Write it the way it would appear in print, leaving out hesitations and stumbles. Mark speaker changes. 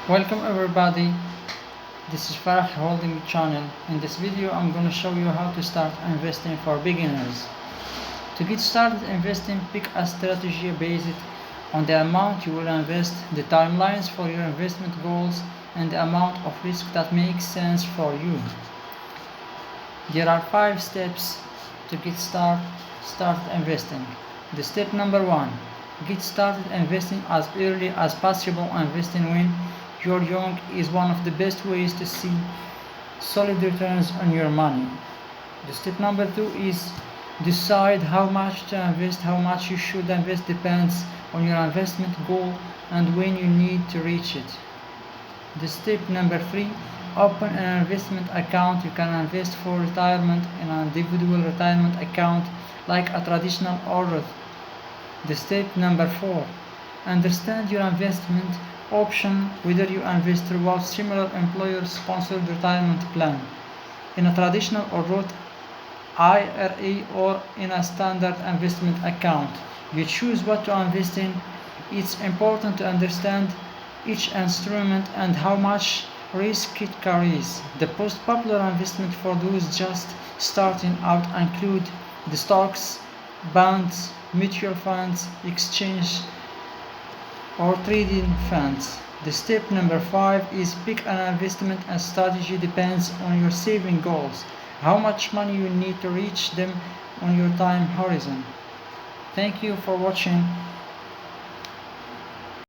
Speaker 1: Welcome everybody, this is Farah Holding channel. In this video I'm going to show you how to start investing for beginners. To get started investing, pick a strategy based on the amount you will invest, the timelines for your investment goals, and the amount of risk that makes sense for you. There are 5 steps to get started investing. The step number 1, get started investing as early as possible. Investing when you're young is one of the best ways to see solid returns on your money. The step number 2 is decide how much to invest. How much you should invest depends on your investment goal and when you need to reach it. The step number 3, open an investment account. You can invest for retirement in an individual retirement account like a traditional Roth. The step number 4, understand your investment option, whether you invest through a similar employer-sponsored retirement plan, in a traditional or Roth IRA, or in a standard investment account. You choose what to invest in. It's important to understand each instrument and how much risk it carries. The most popular investment for those just starting out include the stocks, bonds, mutual funds, exchange or trading funds. The step number 5 is pick an investment and strategy depends on your saving goals, how much money you need to reach them on your time horizon. Thank you for watching.